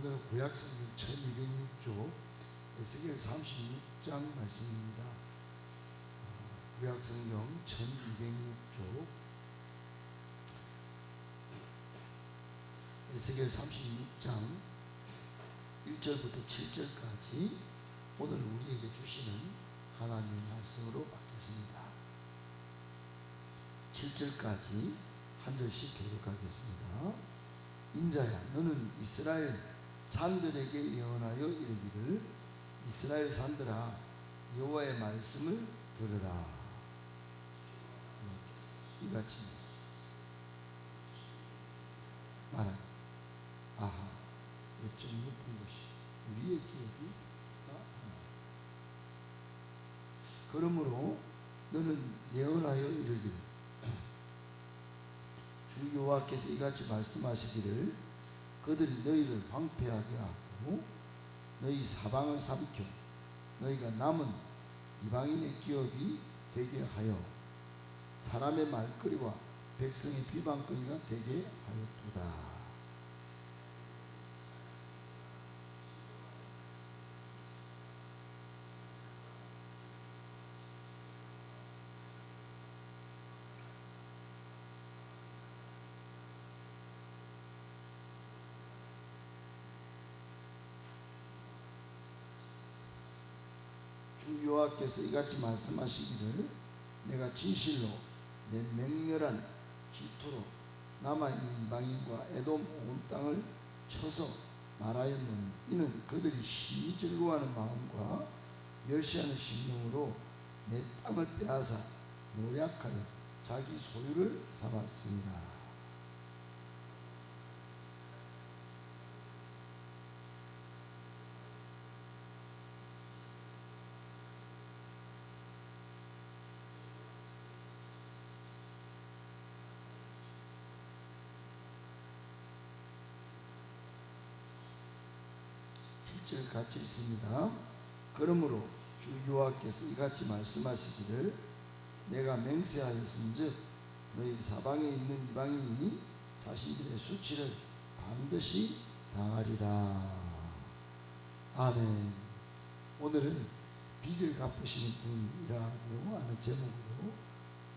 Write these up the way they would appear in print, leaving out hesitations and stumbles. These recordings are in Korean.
오늘은 구약성경 1206쪽 에스겔 36장 말씀입니다. 구약성경 1206쪽 에스겔 36장 1절부터 7절까지 오늘 우리에게 주시는 하나님의 말씀으로 받겠습니다. 7절까지 한 절씩 교독하겠습니다. 인자야, 너는 이스라엘 산들에게 예언하여 이르기를, 이스라엘 산들아, 여호와의 말씀을 들으라. 이같이 말하라. 아하, 어쩜 높은 것이 우리의 기업이 다 그러므로 너는 예언하여 이르기를, 주 여호와께서 이같이 말씀하시기를, 그들이 너희를 황폐하게 하고 너희 사방을 삼켜 너희가 남은 이방인의 기업이 되게 하여 사람의 말거리와 백성의 비방거리가 되게 하였도다. '주 여호와께서 이같이 말씀하시기를, 내가 진실로 내 맹렬한 질투로 남아있는 이방인과 에돔 온 땅을 쳐서 말하였노니, 이는 그들이 심히 즐거워하는 마음과 멸시하는 심령으로 내 땅을 빼앗아 노략하여 자기 소유를 삼았습니다. 7절 같이 있습니다. 그러므로 주 여호와께서 이같이 말씀하시기를, 내가 맹세하였은즉 너희 사방에 있는 이방인이 자신들의 수치를 반드시 당하리라. 아멘. 오늘은 빚을 갚으시는 분이라고 하는 제목으로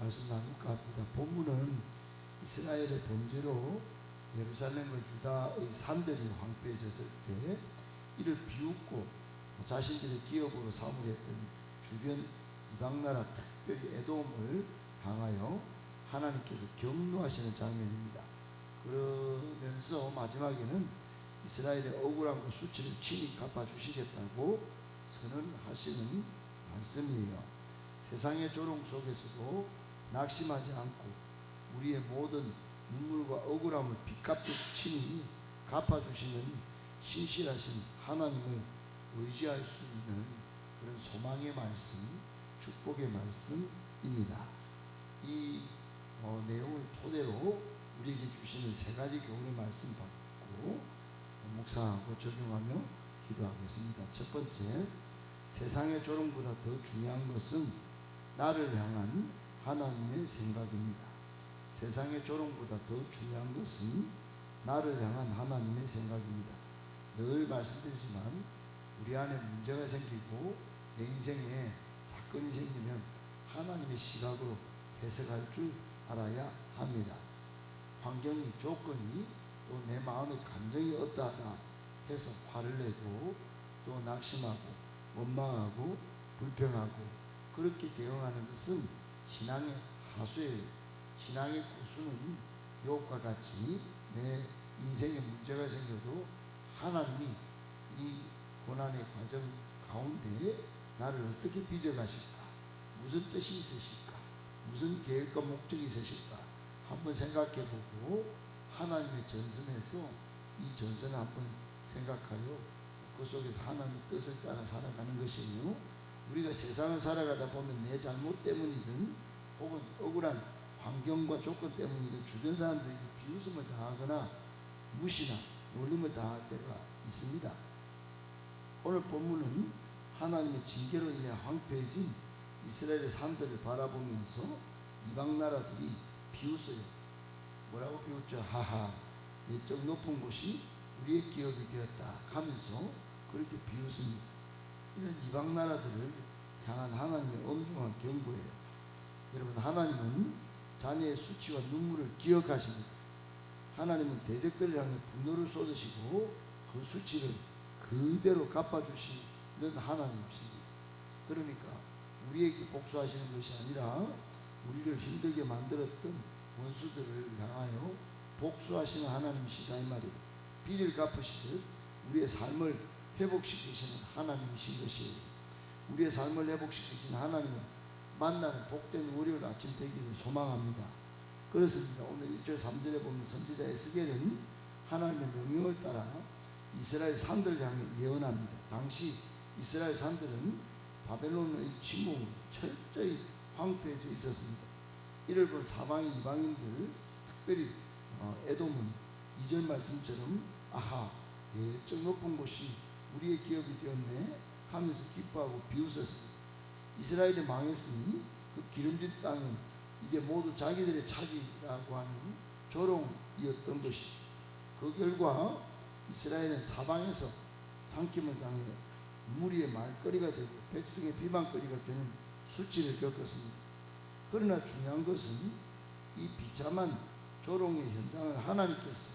말씀 나눌까 합니다. 본문은 이스라엘의 범죄로 예루살렘과 유다의 산들이 황폐해졌을 때 이를 비웃고 자신들의 기업으로 사무했던 주변 이방나라, 특별히 에돔을 향하여 하나님께서 경노하시는 장면입니다. 그러면서 마지막에는 이스라엘의 억울함과 수치를 친히 갚아주시겠다고 선언하시는 말씀이에요. 세상의 조롱 속에서도 낙심하지 않고 우리의 모든 눈물과 억울함을 빚갚듯 친히 갚아주시는 신실하신 하나님을 의지할 수 있는 그런 소망의 말씀, 축복의 말씀입니다. 이 내용을 토대로 우리에게 주시는 세 가지 교훈의 말씀 받고 묵상하고 적용하며 기도하겠습니다. 첫 번째, 세상의 조롱보다 더 중요한 것은 나를 향한 하나님의 생각입니다. 세상의 조롱보다 더 중요한 것은 나를 향한 하나님의 생각입니다. 늘 말씀드리지만 우리 안에 문제가 생기고 내 인생에 사건이 생기면 하나님의 시각으로 해석할 줄 알아야 합니다. 환경이, 조건이, 또 내 마음의 감정이 어떠하다 해서 화를 내고 또 낙심하고 원망하고 불평하고 그렇게 대응하는 것은 신앙의 하수예요. 신앙의 고수는 욥과 같이 내 인생에 문제가 생겨도 하나님이 이 고난의 과정 가운데 나를 어떻게 빚어가실까? 무슨 뜻이 있으실까? 무슨 계획과 목적이 있으실까? 한번 생각해보고 하나님의 전선에서 이 전선을 한번 생각하여 그 속에서 하나님의 뜻을 따라 살아가는 것이에요. 우리가 세상을 살아가다 보면 내 잘못 때문이든 혹은 억울한 환경과 조건 때문이든 주변 사람들에게 비웃음을 당하거나 무시나 놀림을 당할 때가 있습니다. 오늘 본문은 하나님의 징계로 인해 황폐해진 이스라엘의 산들을 바라보면서 이방 나라들이 비웃어요. 뭐라고 비웃죠? 하하, 내적 높은 곳이 우리의 기업이 되었다 하면서 그렇게 비웃습니다. 이런 이방 나라들을 향한 하나님의 엄중한 경고예요. 여러분, 하나님은 자녀의 수치와 눈물을 기억하십니다. 하나님은 대적들을 향해 분노를 쏟으시고 그 수치를 그대로 갚아주시는 하나님이십니다. 그러니까 우리에게 복수하시는 것이 아니라 우리를 힘들게 만들었던 원수들을 향하여 복수하시는 하나님이시다 이 말이에요. 빚을 갚으시듯 우리의 삶을 회복시키시는 하나님이신 것이에요. 우리의 삶을 회복시키시는 하나님은 만나는 복된 월요일 아침 되기를 소망합니다. 그렇습니다. 오늘 1절 3절에 보면 선지자 에스겔은 하나님의 명령을 따라 이스라엘 산들을 향해 예언합니다. 당시 이스라엘 산들은 바벨론의 침공으로 철저히 황폐해져 있었습니다. 이를 본 사방의 이방인들, 특별히 에돔은 2절 말씀처럼 아하, 예적 높은 곳이 우리의 기업이 되었네 하면서 기뻐하고 비웃었습니다. 이스라엘이 망했으니 그 기름진 땅은 이제 모두 자기들의 차지라고 하는 조롱이었던 것이죠. 그 결과 이스라엘은 사방에서 삼킴을 당해 무리의 말거리가 되고 백성의 비방거리가 되는 수치를 겪었습니다. 그러나 중요한 것은 이 비참한 조롱의 현장을 하나님께서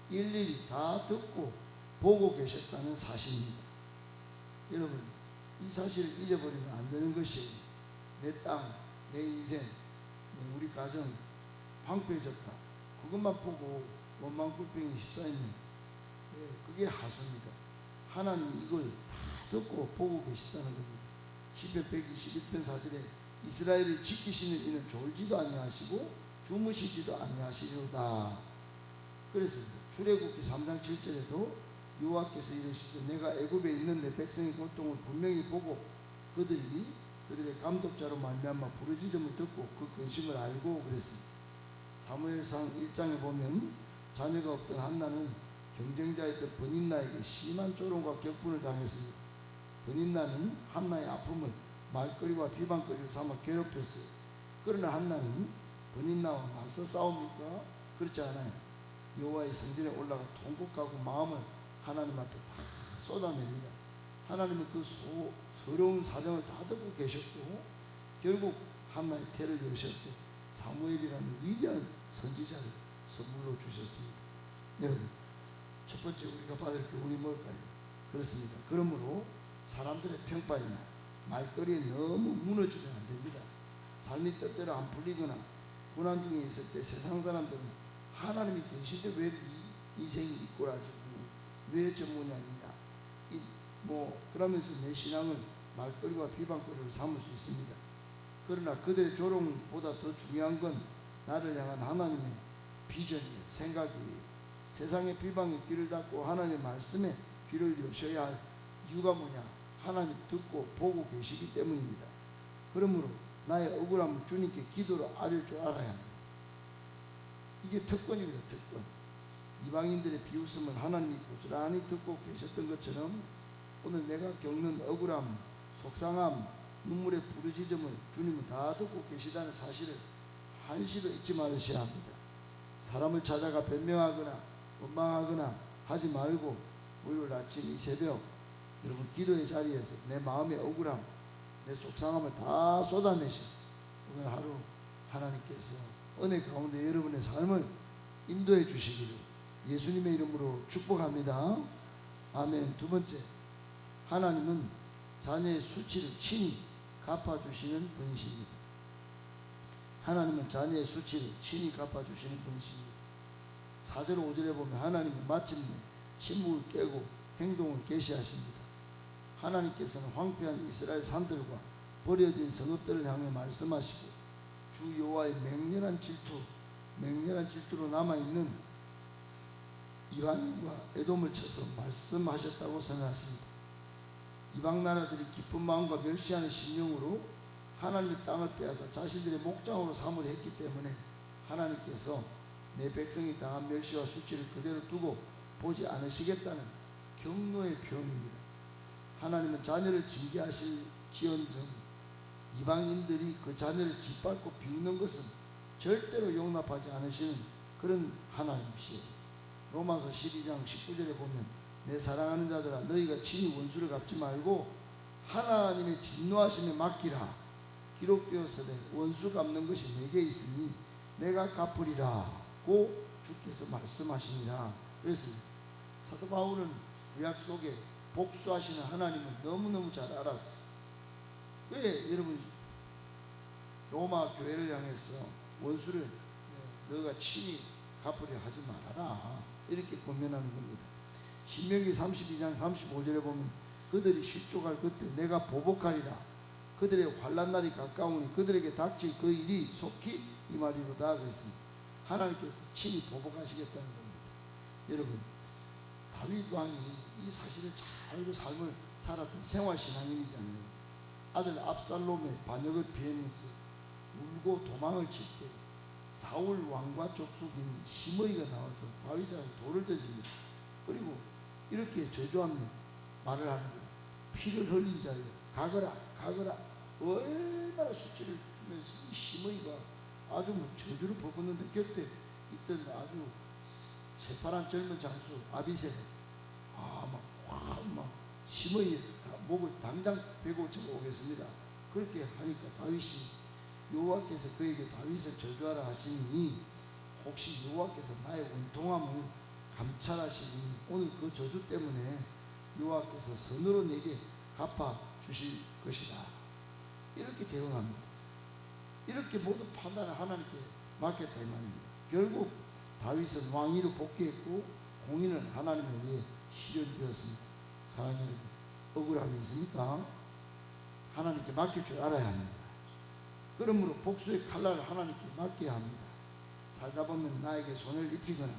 일일이 다 듣고 보고 계셨다는 사실입니다. 여러분, 이 사실을 잊어버리면 안 되는 것이 내 땅, 내 인생, 우리 가정 황폐해졌다. 그것만 보고 원망불평이 휩싸이면 그게 하수입니다. 하나님이 이걸 다 듣고 보고 계시다는 겁니다. 시편 121편 4절에 이스라엘을 지키시는 이는 졸지도 아니하시고 주무시지도 아니하시리로다 그랬습니다. 출애굽기 3장 7절에도 여호와께서 이르시되 내가 애굽에 있는 내 백성의 고통을 분명히 보고 그들의 감독자로 말미암아 부르짖음을 듣고 그 근심을 알고 그랬습니다. 사무엘상 1장에 보면 자녀가 없던 한나는 경쟁자였던 버닌나에게 심한 조롱과 격분을 당했습니다. 버닌나는 한나의 아픔을 말거리와 비방거리를 삼아 괴롭혔어요. 그러나 한나는 버닌나와 맞서 싸웁니까? 그렇지 않아요. 여호와의 성전에 올라가 통곡하고 마음을 하나님 앞에 다 쏟아냅니다. 하나님은 그 서러운 사정을 다 듣고 계셨고 결국 한나의 태를 여셨어요. 사무엘이라는 위대한 선지자를 선물로 주셨습니다. 여러분, 첫 번째 우리가 받을 교훈이 뭘까요? 그렇습니다. 그러므로 사람들의 평판이나 말거리에 너무 무너지면 안 됩니다. 삶이 뜻대로 안 풀리거나 고난 중에 있을 때 세상 사람들은 하나님이 계신데 왜 이 인생이 이꼬라지고 왜 저 모양이냐 그러면서 내 신앙을 말거리와 비방거리로 삼을 수 있습니다. 그러나 그들의 조롱보다 더 중요한 건 나를 향한 하나님의 비전이에요. 생각이에요. 세상의 비방에 귀를 닫고 하나님의 말씀에 귀를 여셔야 할 이유가 뭐냐? 하나님 듣고 보고 계시기 때문입니다. 그러므로 나의 억울함을 주님께 기도로 아릴 줄 알아야 합니다. 이게 특권입니다. 특권. 이방인들의 비웃음을 하나님이 고스란히 듣고 계셨던 것처럼 오늘 내가 겪는 억울함, 속상함, 눈물의 부르짖음을 주님은 다 듣고 계시다는 사실을 한시도 잊지 말으셔야 합니다. 사람을 찾아가 변명하거나 원망하거나 하지 말고 오늘 아침 이 새벽 여러분 기도의 자리에서 내 마음의 억울함, 내 속상함을 다 쏟아내셨어요. 오늘 하루 하나님께서 은혜 가운데 여러분의 삶을 인도해 주시기를 예수님의 이름으로 축복합니다. 아멘. 두 번째, 하나님은 자녀의 수치를 친히 갚아주시는 분이십니다. 하나님은 자녀의 수치를 친히 갚아주시는 분이십니다. 4절 5절에 보면 하나님은 마침내 침묵을 깨고 행동을 계시하십니다. 하나님께서는 황폐한 이스라엘 산들과 버려진 성읍들을 향해 말씀하시고 주 여호와의 맹렬한 질투로 남아있는 이방인과 에돔을 쳐서 말씀하셨다고 선언하십니다. 이방 나라들이 기쁜 마음과 멸시하는 심령으로 하나님의 땅을 빼앗아 자신들의 목장으로 삼으려 했기 때문에 하나님께서 내 백성이 당한 멸시와 수치를 그대로 두고 보지 않으시겠다는 경고의 표현입니다. 하나님은 자녀를 징계하실 지언정 이방인들이 그 자녀를 짓밟고 비웃는 것은 절대로 용납하지 않으시는 그런 하나님이시에요. 로마서 12장 19절에 보면 내 사랑하는 자들아 너희가 친히 원수를 갚지 말고 하나님의 진노하심에 맡기라. 기록되었으되 원수 갚는 것이 내게 있으니 내가 갚으리라고 주께서 말씀하시니라. 그랬습니다. 사도 바울은 구약 속에 복수하시는 하나님을 너무너무 잘 알았어요. 왜 여러분 로마 교회를 향해서 원수를 너가 친히 갚으려 하지 말아라 이렇게 권면하는 겁니다. 신명기 32장 35절에 보면 그들이 실족할 그때 내가 보복하리라. 그들의 환난 날이 가까우니 그들에게 닥칠 그 일이 속히 임하리로다 그랬습니다. 하나님께서 친히 보복하시겠다는 겁니다. 여러분 다윗 왕이 이 사실을 잘 알고 삶을 살았던 생활신앙인이잖아요. 아들 압살롬의 반역을 피하면서 울고 도망을 칠 때 사울 왕과 족속인 시므이가 나와서 다윗에게 돌을 던집니다. 그리고 이렇게 저주하며 말을 하는 거예요. 피를 흘린 자여 가거라 가거라. 얼마나 수치를 주면서 이 시므이가 아주 저주를 퍼붓는데 곁에 있던 아주 새파란 젊은 장수 아비새 막 시므이 목을 당장 베고 오겠습니다. 그렇게 하니까 다윗이 여호와께서 그에게 다윗을 저주하라 하시니 혹시 여호와께서 나의 원통함을 감찰하시니 오늘 그 저주 때문에 여호와께서 선으로 내게 갚아 주실 것이다. 이렇게 대응합니다. 이렇게 모두 판단을 하나님께 맡겼다 이 말입니다. 결국 다윗은 왕위로 복귀했고 공의는 하나님을 위해 실현되었습니다. 사랑하는 여러분, 억울함이 있습니까? 하나님께 맡길 줄 알아야 합니다. 그러므로 복수의 칼날을 하나님께 맡겨야 합니다. 살다 보면 나에게 손을 입히거나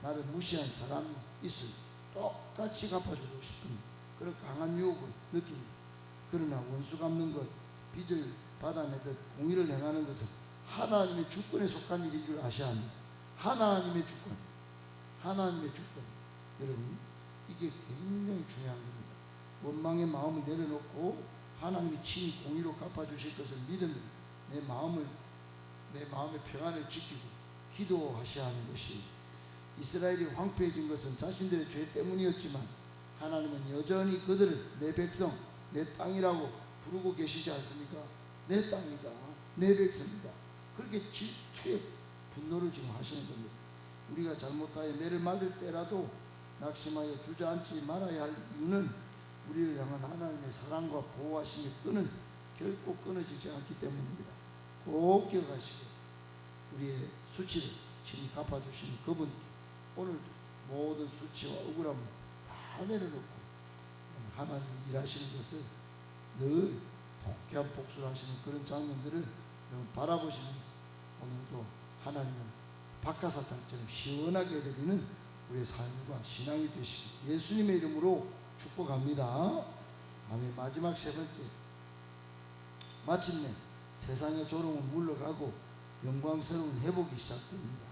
나를 무시한 사람이 있을 똑같이 갚아주고 싶은 그런 강한 유혹을 느낍니다. 그러나 원수 갚는 것, 빚을 받아내듯 공의를 행하는 것은 하나님의 주권에 속한 일인 줄 아셔야 합니다. 하나님의 주권, 하나님의 주권. 여러분 이게 굉장히 중요한 겁니다. 원망의 마음을 내려놓고 하나님이 친히 공의로 갚아주실 것을 믿으면 내 마음의 평안을 지키고 기도하셔야 하는 것이, 이스라엘이 황폐해진 것은 자신들의 죄 때문이었지만 하나님은 여전히 그들을 내 백성, 내 땅이라고 부르고 계시지 않습니까? 내 땅이다, 내 백성이다. 그렇게 질투의 분노를 지금 하시는 겁니다. 우리가 잘못하여 매를 맞을 때라도 낙심하여 주저앉지 말아야 할 이유는 우리를 향한 하나님의 사랑과 보호하심의 끈은 결코 끊어지지 않기 때문입니다. 꼭 기억하시고 우리의 수치를 친히 갚아주시는 그분, 오늘 모든 수치와 억울함을 다 내려놓고 하나님이 일하시는 것을 늘 통쾌한 복수를 하시는 그런 장면들을 바라보시면서 오늘도 하나님은 박하사탕처럼 시원하게 해드리는 우리의 삶과 신앙이 되시기 예수님의 이름으로 축복합니다. 아멘. 마지막 세 번째, 마침내 세상의 조롱은 물러가고 영광스러운 회복이 시작됩니다.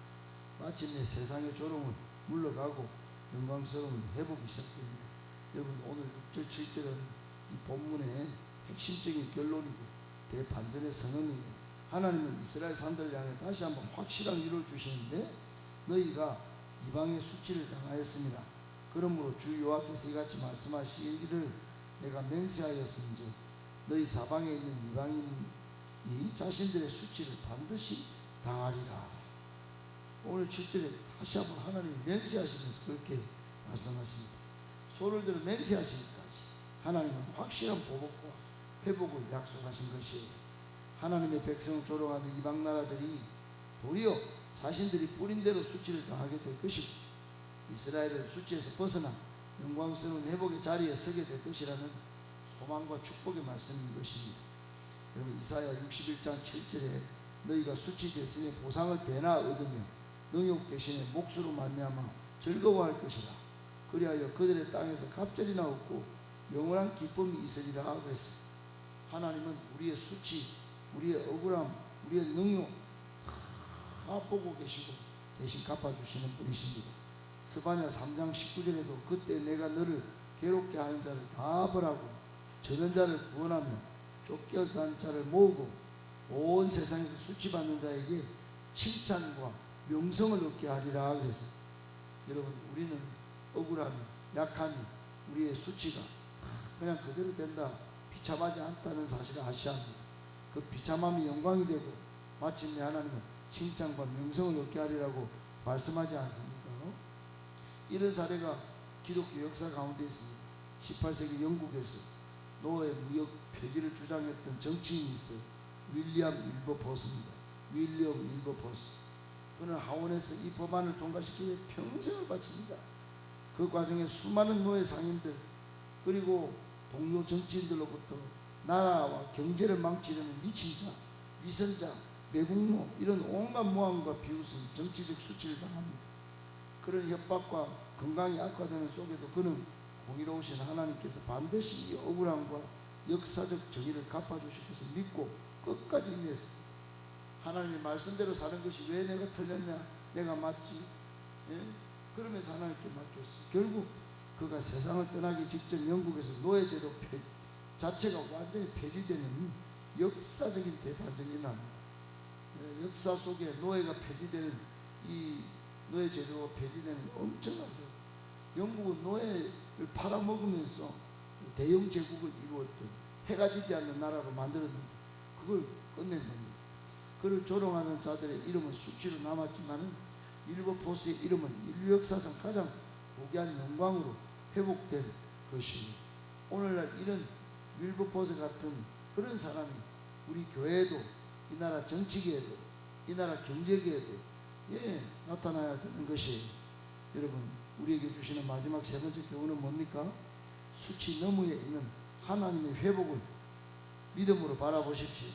마침내 세상의 조롱은 물러가고 영광스러운 회복이 시작됩니다. 여러분 오늘 6절 7절은 이 본문의 핵심적인 결론이고 대반전의 선언이에요. 하나님은 이스라엘 산들 향해 다시 한번 확실한 위로를 주시는데 너희가 이방의 수치를 당하였습니다. 그러므로 주 여호와께서 이같이 말씀하시기를 내가 맹세하였은즉 너희 사방에 있는 이방인이 자신들의 수치를 반드시 당하리라. 오늘 7절에 다시 한번 하나님이 맹세하시면서 그렇게 말씀하십니다. 소를 들어 맹세하시기까지 하나님은 확실한 보복과 회복을 약속하신 것이에요. 하나님의 백성을 조롱하는 이방 나라들이 도리어 자신들이 뿌린 대로 수치를 당하게 될 것이고 이스라엘을 수치에서 벗어나 영광스러운 회복의 자리에 서게 될 것이라는 소망과 축복의 말씀인 것입니다. 여러분 이사야 61장 7절에 너희가 수치됐으니 보상을 배나 얻으며 능욕 대신에 몫으로 말미암아 즐거워할 것이라. 그리하여 그들의 땅에서 갑절이나 얻고 영원한 기쁨이 있으리라 그랬습니다. 하나님은 우리의 수치, 우리의 억울함, 우리의 능욕 다 보고 계시고 대신 갚아주시는 분이십니다. 스바냐 3장 19절에도 그때 내가 너를 괴롭게 하는 자를 다 벌하고 저는 자를 구원하며 쫓겨난 자를 모으고 온 세상에서 수치받는 자에게 칭찬과 명성을 얻게 하리라 그래서 여러분, 우리는 억울함이, 약함이, 우리의 수치가 그냥 그대로 된다, 비참하지 않다는 사실을 아셔야 합니다. 그 비참함이 영광이 되고 마침내 하나님은 칭찬과 명성을 얻게 하리라고 말씀하지 않습니까? 이런 사례가 기독교 역사 가운데 있습니다. 18세기 영국에서 노예 무역 폐지를 주장했던 정치인이 있어요. 윌리엄 윌버포스입니다. 윌리엄 윌버포스. 그는 하원에서 이 법안을 통과시키기 위해 평생을 바칩니다. 그 과정에 수많은 노예 상인들 그리고 동료 정치인들로부터 나라와 경제를 망치려는 미친 자, 위선자, 매국노 이런 온갖 모함과 비웃음, 정치적 수치를 당합니다. 그런 협박과 건강이 악화되는 속에도 그는 공의로우신 하나님께서 반드시 이 억울함과 역사적 정의를 갚아주실 것을 믿고 끝까지 인내했습니다. 하나님의 말씀대로 사는 것이 왜 내가 틀렸냐, 내가 맞지, 예? 그러면서 하나님께 맡겼어요. 결국 그가 세상을 떠나기 직전 영국에서 노예제도 자체가 완전히 폐지되는 역사적인 대반전이 납니다. 예, 역사 속에 노예가 폐지되는 이 노예제도가 폐지되는 엄청난 사건. 영국은 노예를 팔아먹으면서 대영 제국을 이루었던, 해가 지지 않는 나라로 만들었는데 그걸 끝낸 겁니다. 그를 조롱하는 자들의 이름은 수치로 남았지만 윌버포스의 이름은 인류 역사상 가장 고귀한 영광으로 회복된 것입니다. 오늘날 이런 윌버포스 같은 그런 사람이 우리 교회에도, 이 나라 정치계에도, 이 나라 경제계에도 나타나야 되는 것이에요. 여러분, 우리에게 주시는 마지막 세 번째 교훈은 뭡니까? 수치 너머에 있는 하나님의 회복을 믿음으로 바라보십시오.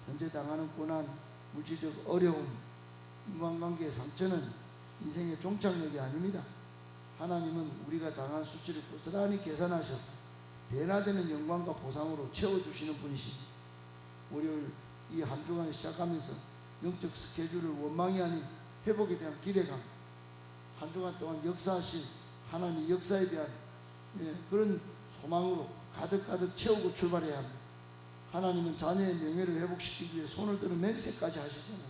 현재 당하는 고난, 물질적 어려움, 인간관계의 상처는 인생의 종착역이 아닙니다. 하나님은 우리가 당한 수치를 고스란히 계산하셔서 변화되는 영광과 보상으로 채워주시는 분이십니다. 월요일 이 한 주간을 시작하면서 영적 스케줄을 원망이 아닌 회복에 대한 기대감, 한 주간 동안 역사하실 하나님의 역사에 대한 그런 소망으로 가득가득 채우고 출발해야 합니다. 하나님은 자녀의 명예를 회복시키기 위해 손을 드는 맹세까지 하시잖아요.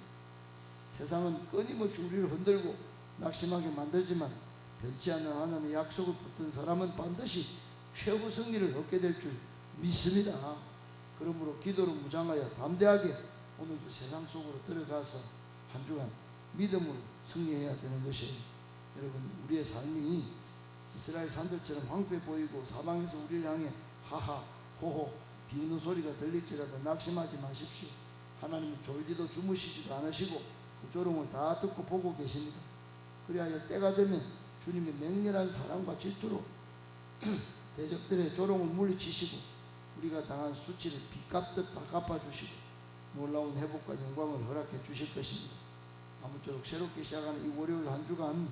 세상은 끊임없이 우리를 흔들고 낙심하게 만들지만 변치 않는 하나님의 약속을 붙든 사람은 반드시 최후 승리를 얻게 될 줄 믿습니다. 그러므로 기도로 무장하여 담대하게 오늘도 세상 속으로 들어가서 한 주간 믿음으로 승리해야 되는 것이에요. 여러분, 우리의 삶이 이스라엘 산들처럼 황폐해 보이고 사방에서 우리를 향해 하하 호호 비웃는 소리가 들릴지라도 낙심하지 마십시오. 하나님은 졸지도 주무시지도 않으시고 그 조롱을 다 듣고 보고 계십니다. 그리하여 때가 되면 주님의 맹렬한 사랑과 질투로 대적들의 조롱을 물리치시고 우리가 당한 수치를 빚갚듯 다 갚아주시고 놀라운 회복과 영광을 허락해 주실 것입니다. 아무쪼록 새롭게 시작하는 이 월요일 한 주간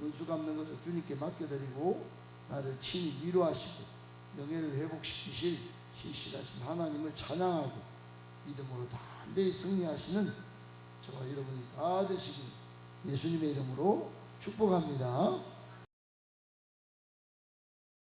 원수 갚는 것을 주님께 맡겨드리고 나를 친히 위로하시고 명예를 회복시키실 신실하신 하나님을 찬양하고 믿음으로 담대히 승리하시는 저와 여러분이 다 되시길 예수님의 이름으로 축복합니다.